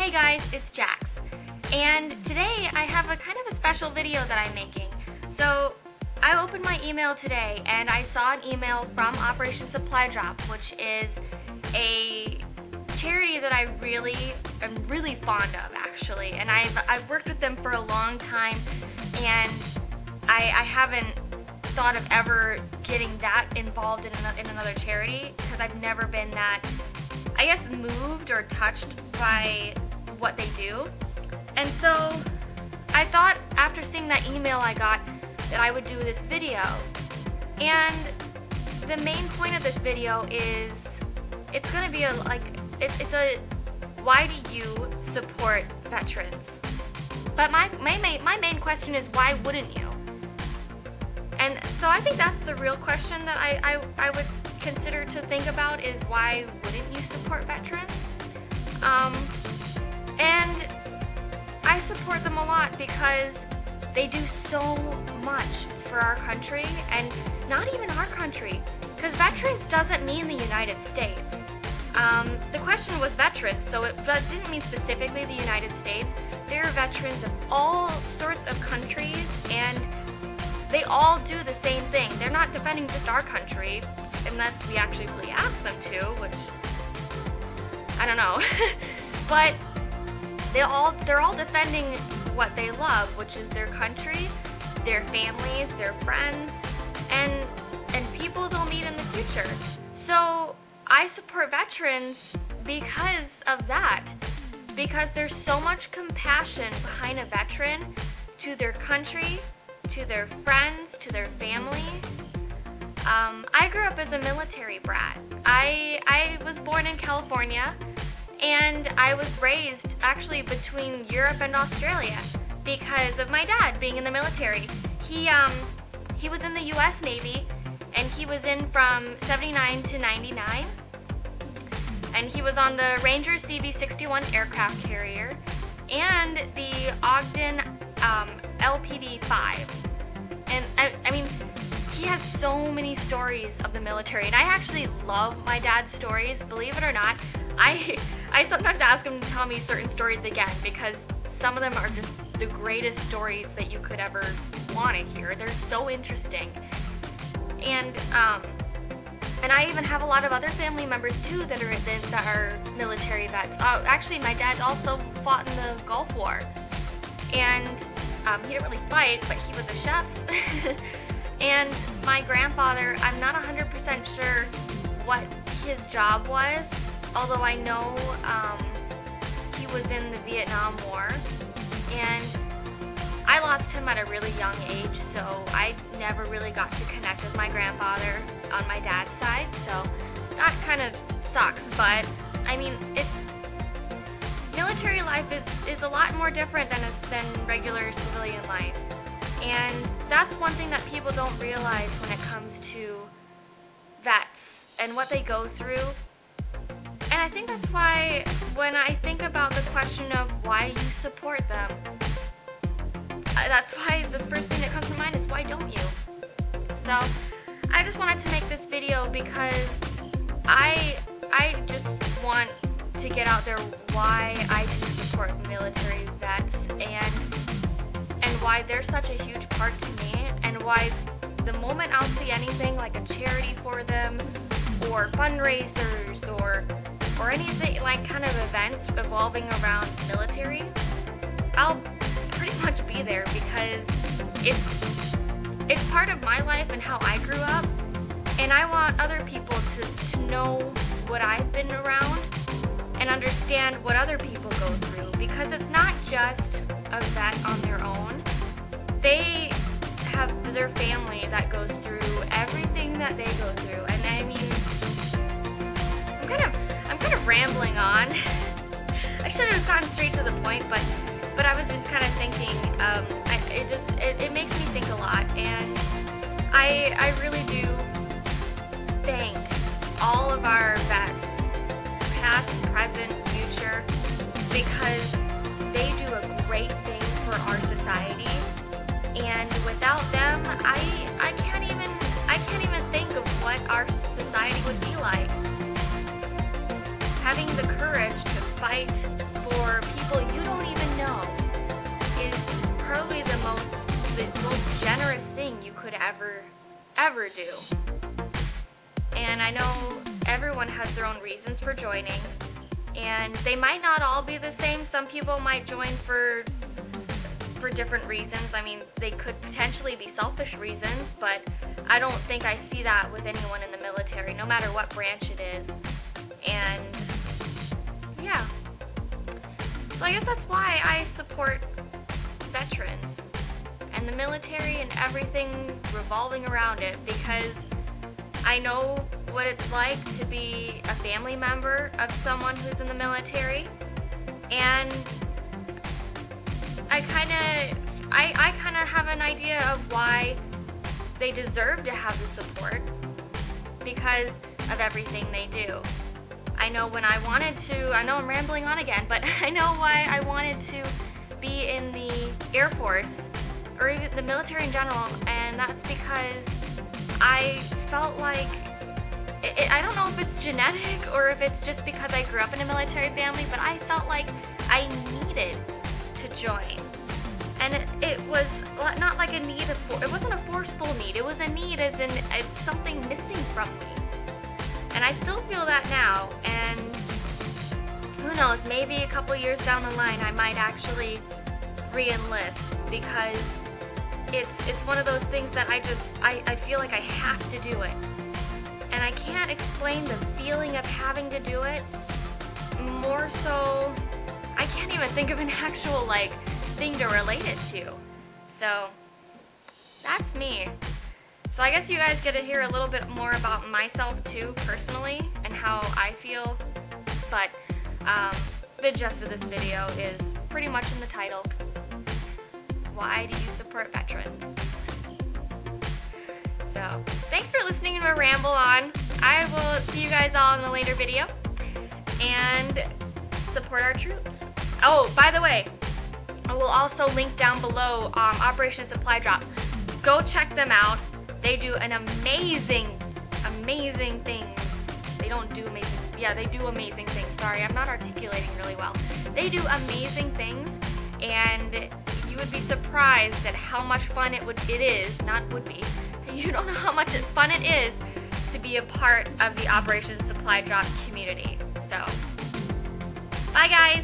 Hey guys, it's Jax, and today I have a kind of a special video that I'm making. So I opened my email today and I saw an email from Operation Supply Drop, which is a charity that I am really fond of actually, and I've worked with them for a long time, and I haven't thought of ever getting that involved in another charity because I've never been that, I guess, moved or touched by what they do. And so I thought after seeing that email I got that I would do this video. And the main point of this video is it's gonna be it's a why do you support veterans? But my main question is, why wouldn't you? And so I think that's the real question that I would consider to think about, is why wouldn't you support veterans? And I support them a lot because they do so much for our country, and not even our country, because veterans doesn't mean the United States. The question was veterans, so that didn't mean specifically the United States. There are veterans of all sorts of countries, and they all do the same thing. They're not defending just our country, unless we actually really ask them to, which, I don't know. But they're all defending what they love, which is their country, their families, their friends, and people they'll meet in the future. So I support veterans because of that, because there's so much compassion behind a veteran to their country, to their friends, to their family. I grew up as a military brat. I was born in California, and I was raised actually between Europe and Australia because of my dad being in the military. He was in the US Navy, and he was in from 79 to 99. And he was on the Ranger CV-61 aircraft carrier and the Ogden LPD-5. And I mean, he has so many stories of the military, and I actually love my dad's stories, believe it or not. I sometimes ask him to tell me certain stories again, because some of them are just the greatest stories that you could ever want to hear. They're so interesting. And I even have a lot of other family members too that are military vets. Actually, my dad also fought in the Gulf War, and he didn't really fight, but he was a chef. And my grandfather, I'm not 100% sure what his job was, although I know he was in the Vietnam War, and I lost him at a really young age, so I never really got to connect with my grandfather on my dad's side, so that kind of sucks. But I mean, military life is a lot more different than regular civilian life, and that's one thing that people don't realize when it comes to vets and what they go through. And I think that's why when I think about the question of why you support them, that's why the first thing that comes to mind is, why don't you? So I just wanted to make this video because I just want to get out there why I do support military vets, and why they're such a huge part to me, and why the moment I'll see anything like a charity for them, or fundraisers, or anything like kind of events revolving around military, I'll pretty much be there, because it's part of my life and how I grew up, and I want other people to know what I've been around and understand what other people go through, because it's not just a vet on their own. They have their family that goes through everything that they go through, and I mean, I'm kind of rambling on. I should have gone straight to the point, but I was just kind of thinking, it makes me think a lot, and I really do thank all of our vets, past, present, future, because they do a great thing for our society, and without them, I can't even think of what our society would be like. Having the courage to fight for people ever do. And I know everyone has their own reasons for joining, and they might not all be the same. Some people might join for different reasons. I mean, they could potentially be selfish reasons, but I don't think I see that with anyone in the military, no matter what branch it is. And yeah, so I guess that's why I support veterans and the military and everything revolving around it, because I know what it's like to be a family member of someone who's in the military, and I kind of have an idea of why they deserve to have the support, because of everything they do. I know when I wanted to, I know I'm rambling on again, but I know why I wanted to be in the Air Force, or even the military in general, and that's because I felt like, I don't know if it's genetic or if it's just because I grew up in a military family, but I felt like I needed to join. And it was not like a need, it wasn't a forceful need, it was a need as in something missing from me. And I still feel that now, and who knows, maybe a couple years down the line I might actually re-enlist, because it's one of those things that I feel like I have to do it. And I can't explain the feeling of having to do it. More so, I can't even think of an actual thing to relate it to. So that's me. So I guess you guys get to hear a little bit more about myself too, personally, and how I feel. But the gist of this video is pretty much in the title. Why do you support veterans? So thanks for listening to my ramble on. I will see you guys all in a later video. And support our troops. Oh, by the way, I will also link down below Operation Supply Drop. Go check them out. They do an amazing things. They don't do amazing, yeah, they do amazing things. Sorry, I'm not articulating really well. They do amazing things, and you would be surprised at how much fun it is, not would be. You don't know how much fun it is to be a part of the Operation Supply Drop community. So, bye guys!